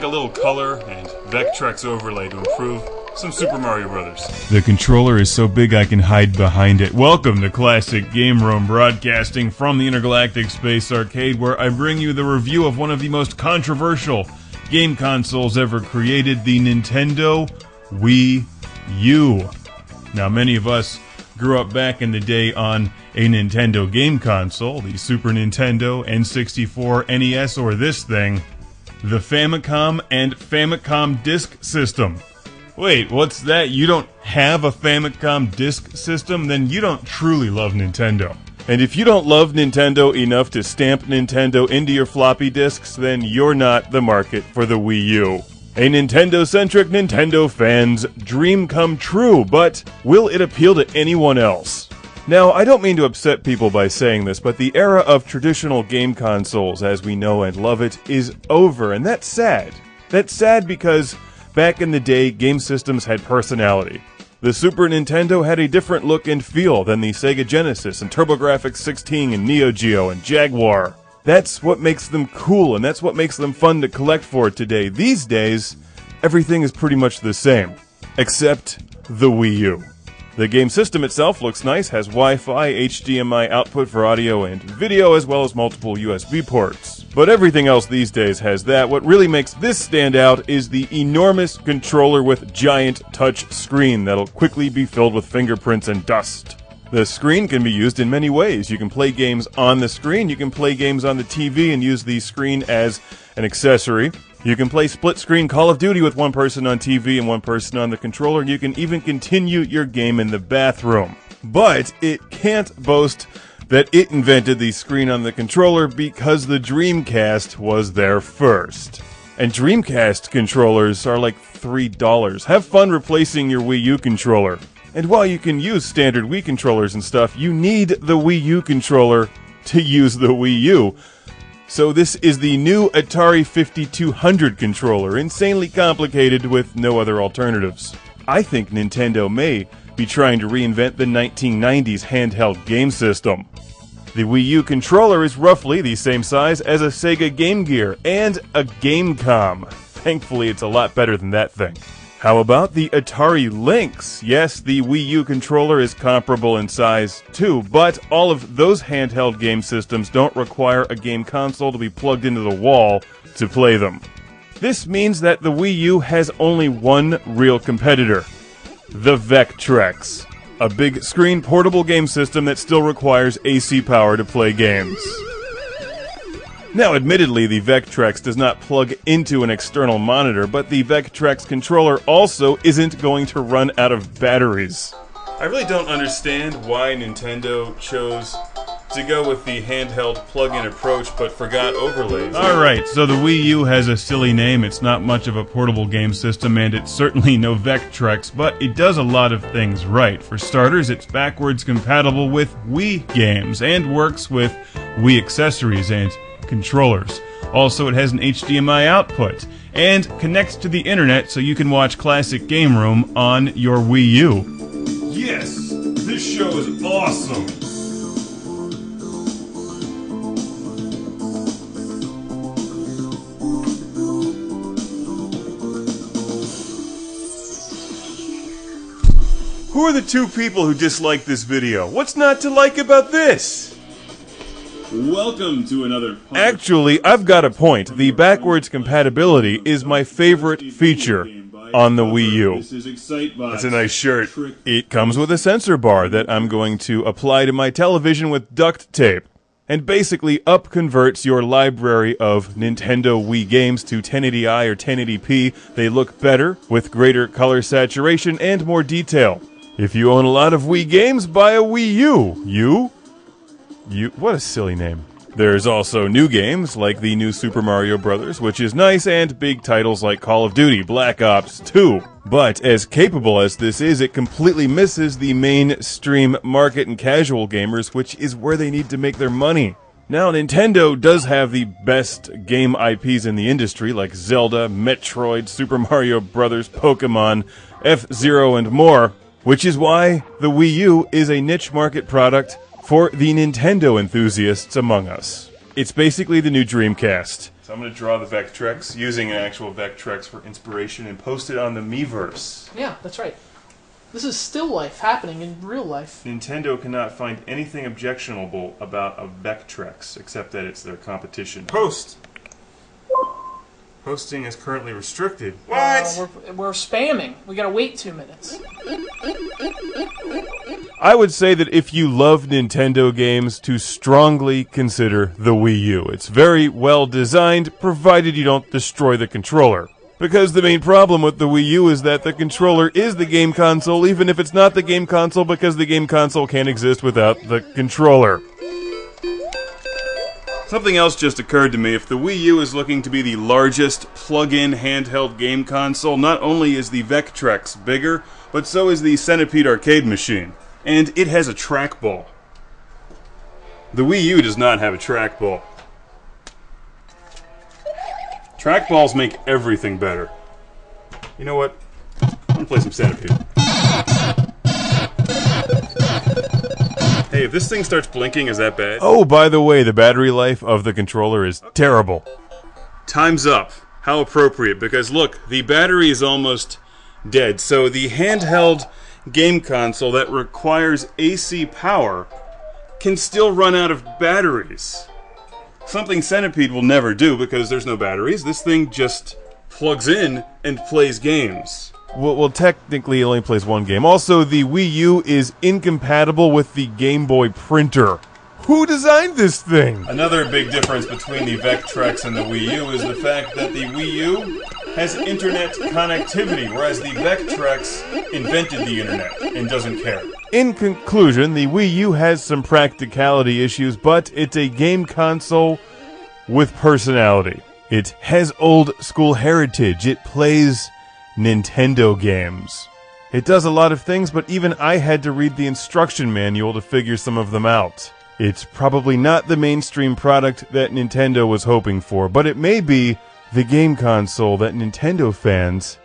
little color and Vectrex overlay to improve some Super Mario Brothers. The controller is so big I can hide behind it. Welcome to Classic Game Room, broadcasting from the Intergalactic Space Arcade, where I bring you the review of one of the most controversial game consoles ever created, the Nintendo Wii U. Now, many of us grew up back in the day on a Nintendo game console, the Super Nintendo, N64, NES, or this thing, the Famicom and Famicom Disk System. Wait, what's that? You don't have a Famicom Disk System? Then you don't truly love Nintendo. And if you don't love Nintendo enough to stamp Nintendo into your floppy disks, then you're not the market for the Wii U. A Nintendo-centric Nintendo fan's dream come true, but will it appeal to anyone else? Now, I don't mean to upset people by saying this, but the era of traditional game consoles as we know and love it is over, and that's sad. That's sad because back in the day, game systems had personality. The Super Nintendo had a different look and feel than the Sega Genesis and TurboGrafx-16 and Neo Geo and Jaguar. That's what makes them cool, and that's what makes them fun to collect for today. These days, everything is pretty much the same, except the Wii U. The game system itself looks nice, has Wi-Fi, HDMI output for audio and video, as well as multiple USB ports. But everything else these days has that. What really makes this stand out is the enormous controller with giant touch screen that'll quickly be filled with fingerprints and dust. The screen can be used in many ways. You can play games on the screen, you can play games on the TV and use the screen as an accessory. You can play split-screen Call of Duty with one person on TV and one person on the controller, and you can even continue your game in the bathroom. But it can't boast that it invented the screen on the controller because the Dreamcast was there first. And Dreamcast controllers are like $3. Have fun replacing your Wii U controller. And while you can use standard Wii controllers and stuff, you need the Wii U controller to use the Wii U. So this is the new Atari 5200 controller, insanely complicated with no other alternatives. I think Nintendo may be trying to reinvent the 1990s handheld game system. The Wii U controller is roughly the same size as a Sega Game Gear and a Gamecom. Thankfully, it's a lot better than that thing. How about the Atari Lynx? Yes, the Wii U controller is comparable in size too, but all of those handheld game systems don't require a game console to be plugged into the wall to play them. This means that the Wii U has only one real competitor, the Vectrex, a big screen portable game system that still requires AC power to play games. Now, admittedly, the Vectrex does not plug into an external monitor, but the Vectrex controller also isn't going to run out of batteries. I really don't understand why Nintendo chose to go with the handheld plug-in approach, but forgot overlays. Alright, so the Wii U has a silly name, it's not much of a portable game system, and it's certainly no Vectrex, but it does a lot of things right. For starters, it's backwards compatible with Wii games, and works with Wii accessories and controllers. Also, it has an HDMI output, and connects to the internet so you can watch Classic Game Room on your Wii U. Yes, this show is awesome! Who are the two people who dislike this video? What's not to like about this? Welcome to another... Actually, I've got a point. The backwards compatibility is my favorite feature on the Wii U. It's a nice shirt. It comes with a sensor bar that I'm going to apply to my television with duct tape, and basically up-converts your library of Nintendo Wii games to 1080i or 1080p. They look better, with greater color saturation and more detail. If you own a lot of Wii games, buy a Wii U. What a silly name. There's also new games, like the new Super Mario Brothers, which is nice, and big titles like Call of Duty, Black Ops 2. But as capable as this is, it completely misses the mainstream market and casual gamers, which is where they need to make their money. Now, Nintendo does have the best game IPs in the industry, like Zelda, Metroid, Super Mario Brothers, Pokemon, F-Zero, and more, which is why the Wii U is a niche market product for the Nintendo enthusiasts among us. It's basically the new Dreamcast. So I'm going to draw the Vectrex using an actual Vectrex for inspiration and post it on the Miiverse. Yeah, that's right. This is still life happening in real life. Nintendo cannot find anything objectionable about a Vectrex, except that it's their competition. Post! Posting is currently restricted. What? We're spamming. We gotta wait 2 minutes. I would say that if you love Nintendo games, to strongly consider the Wii U. It's very well designed, provided you don't destroy the controller. Because the main problem with the Wii U is that the controller is the game console, even if it's not the game console, because the game console can't exist without the controller. Something else just occurred to me. If the Wii U is looking to be the largest plug-in handheld game console, not only is the Vectrex bigger, but so is the Centipede arcade machine. And it has a trackball. The Wii U does not have a trackball. Trackballs make everything better. You know what? I'm gonna play some Centipede. Hey, if this thing starts blinking, is that bad? Oh, by the way, the battery life of the controller is terrible. Time's up. How appropriate, because look, the battery is almost dead. So the handheld game console that requires AC power can still run out of batteries. Something Centipede will never do because there's no batteries. This thing just plugs in and plays games. Well, technically it only plays one game. Also, the Wii U is incompatible with the Game Boy printer. Who designed this thing? Another big difference between the Vectrex and the Wii U is the fact that the Wii U has internet connectivity, whereas the Vectrex invented the internet and doesn't care. In conclusion, the Wii U has some practicality issues, but it's a game console with personality. It has old school heritage. It plays Nintendo games. It does a lot of things, but even I had to read the instruction manual to figure some of them out. It's probably not the mainstream product that Nintendo was hoping for, but it may be the game console that Nintendo fans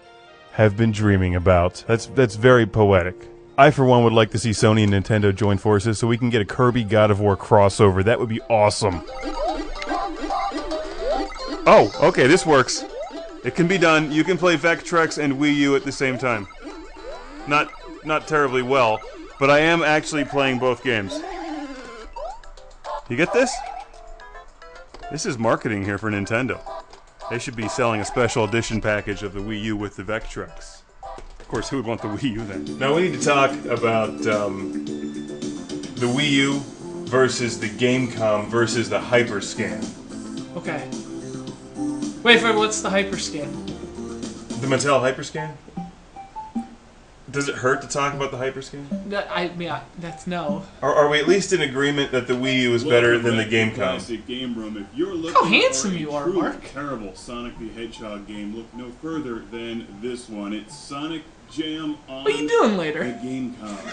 have been dreaming about. That's very poetic. I, for one, would like to see Sony and Nintendo join forces so we can get a Kirby God of War crossover. That would be awesome. Oh, okay, this works. It can be done. You can play Vectrex and Wii U at the same time. Not terribly well, but I am actually playing both games. You get this? This is marketing here for Nintendo. They should be selling a special edition package of the Wii U with the Vectrex. Of course, who would want the Wii U then? Now we need to talk about the Wii U versus the Gamecom versus the Hyperscan. Okay. Wait, what's the Hyperscan? The Mattel Hyperscan? Does it hurt to talk about the Hyperscan? That's no. Are we at least in agreement that the Wii U is better than the Gamecom? Classic Game Room. If you're looking How handsome for a you are, truly Mark. terrible Sonic the Hedgehog game, look no further than this one. It's Sonic Jam on What are you doing later? the Gamecom.